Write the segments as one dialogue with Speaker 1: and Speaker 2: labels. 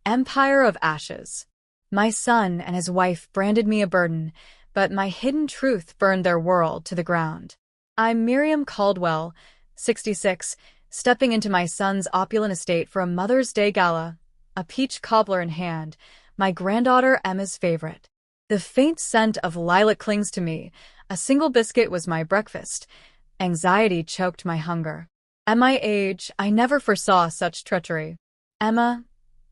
Speaker 1: Empire of Ashes. My son and his wife branded me a burden, but my hidden truth burned their world to the ground. I'm Miriam Caldwell, 66, stepping into my son's opulent estate for a Mother's Day gala, a peach cobbler in hand, my granddaughter Emma's favorite. The faint scent of lilac clings to me. A single biscuit was my breakfast. Anxiety choked my hunger. At my age, I never foresaw such treachery. Emma,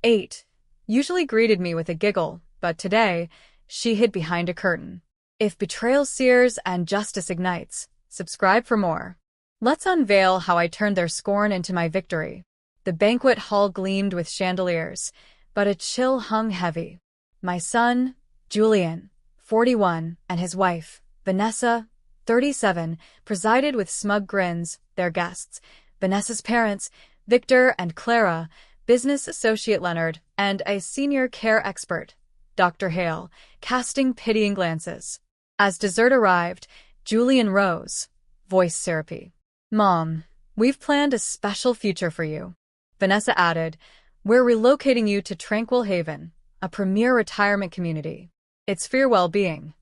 Speaker 1: 8, usually greeted me with a giggle, but today, she hid behind a curtain. If betrayal sears and justice ignites, subscribe for more. Let's unveil how I turned their scorn into my victory. The banquet hall gleamed with chandeliers, but a chill hung heavy. My son, Julian, 41, and his wife, Vanessa, 37, presided with smug grins. Their guests, Vanessa's parents, Victor and Clara, business associate Leonard, and a senior care expert, Dr. Hale, casting pitying glances. As dessert arrived, Julian rose, voice syrupy. "Mom, we've planned a special future for you." Vanessa added, "We're relocating you to Tranquil Haven, a premier retirement community. It's for your well-being."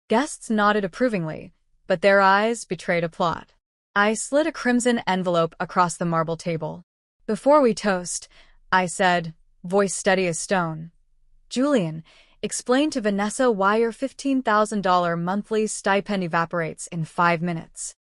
Speaker 1: Guests nodded approvingly, but their eyes betrayed a plot. I slid a crimson envelope across the marble table. "Before we toast," I said, voice steady as stone, "Julian, explain to Vanessa why your $15,000 monthly stipend evaporates in 5 minutes."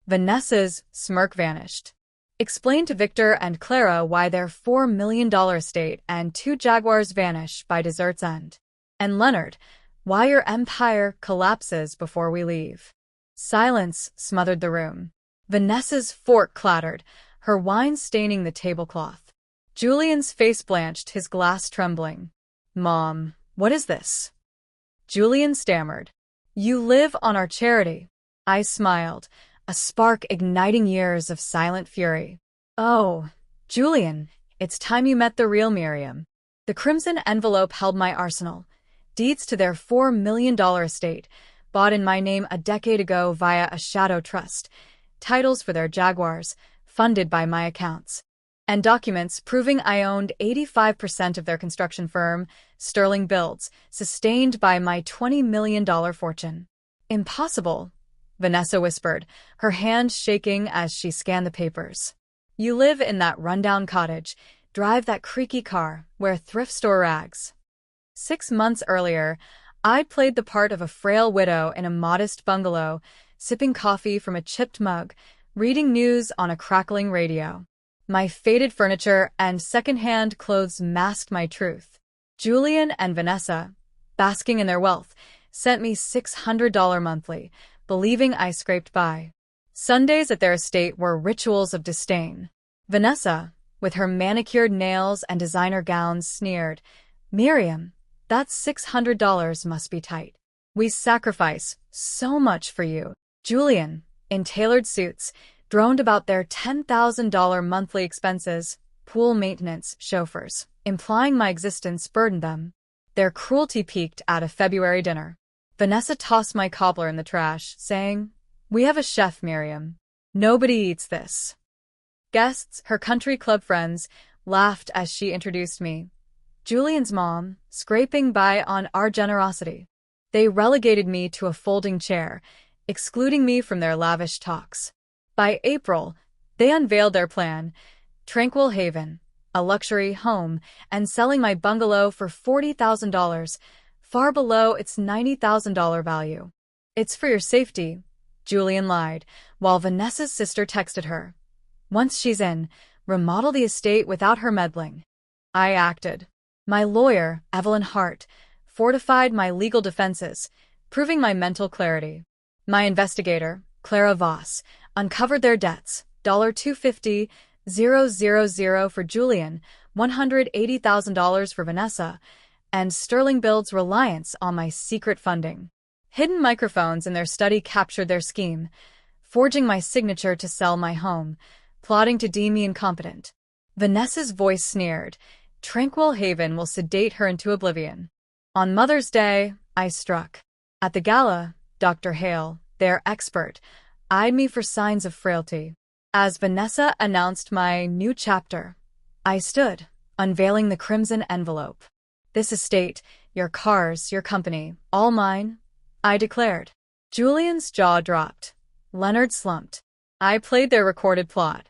Speaker 1: Vanessa's smirk vanished. "Explain to Victor and Clara why their $4 million estate and 2 Jaguars vanish by dessert's end. And Leonard, why your empire collapses before we leave." Silence smothered the room. Vanessa's fork clattered, her wine staining the tablecloth. Julian's face blanched, his glass trembling. "Mom, what is this?" Julian stammered. "You live on our charity." I smiled, a spark igniting years of silent fury. "Oh, Julian, it's time you met the real Miriam." The crimson envelope held my arsenal. Deeds to their $4 million estate, bought in my name a decade ago via a shadow trust, titles for their Jaguars, funded by my accounts, and documents proving I owned 85% of their construction firm, Sterling Builds, sustained by my $20 million fortune. "Impossible," Vanessa whispered, her hand shaking as she scanned the papers. "You live in that rundown cottage, drive that creaky car, wear thrift store rags." 6 months earlier, I'd played the part of a frail widow in a modest bungalow, sipping coffee from a chipped mug, reading news on a crackling radio. My faded furniture and second-hand clothes masked my truth. Julian and Vanessa, basking in their wealth, sent me $600 monthly, believing I scraped by. Sundays at their estate were rituals of disdain. Vanessa, with her manicured nails and designer gowns, sneered, "Miriam, that $600 must be tight. We sacrifice so much for you." Julian, in tailored suits, droned about their $10,000 monthly expenses, pool maintenance, chauffeurs, implying my existence burdened them. Their cruelty peaked at a February dinner. Vanessa tossed my cobbler in the trash, saying, "We have a chef, Miriam. Nobody eats this." Guests, her country club friends, laughed as she introduced me. Julian's mom, scraping by on our generosity. They relegated me to a folding chair, excluding me from their lavish talks. By April, they unveiled their plan, Tranquil Haven, a luxury home, and selling my bungalow for $40,000, far below its $90,000 value. "It's for your safety," Julian lied, while Vanessa's sister texted her. "Once she's in, remodel the estate without her meddling." I acted. My lawyer, Evelyn Hart, fortified my legal defenses, proving my mental clarity. My investigator, Clara Voss, uncovered their debts, $250,000 for Julian, $180,000 for Vanessa, and Sterling Builds' reliance on my secret funding. Hidden microphones in their study captured their scheme, forging my signature to sell my home, plotting to deem me incompetent. Vanessa's voice sneered, "Tranquil Haven will sedate her into oblivion." On Mother's Day, I struck. At the gala, Dr. Hale, their expert, eyed me for signs of frailty. As Vanessa announced my new chapter, I stood, unveiling the crimson envelope. This estate, your cars, your company, all mine, I declared. Julian's jaw dropped. Leonard slumped. I played their recorded plot.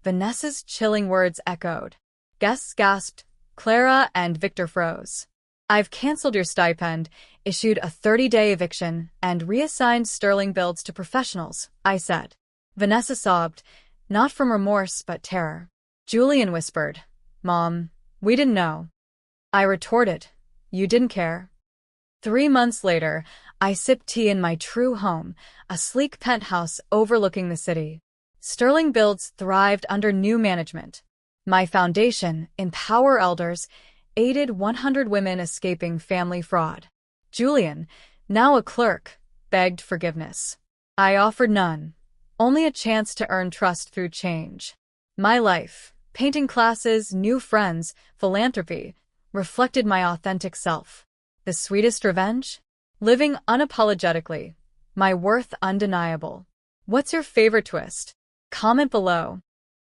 Speaker 1: Vanessa's chilling words echoed. Guests gasped. Clara and Victor froze. I've canceled your stipend, issued a 30-day eviction, and reassigned sterling builds to professionals, I said. Vanessa sobbed, not from remorse but terror. Julian whispered, Mom, we didn't know. I retorted, you didn't care. 3 months later, I sipped tea in my true home, a sleek penthouse overlooking the city. Sterling Builds thrived under new management. My foundation, Empower Elders, aided 100 women escaping family fraud. Julian, now a clerk, begged forgiveness. I offered none, only a chance to earn trust through change. My life, painting classes, new friends, philanthropy, reflected my authentic self. The sweetest revenge? Living unapologetically. My worth undeniable. What's your favorite twist? Comment below.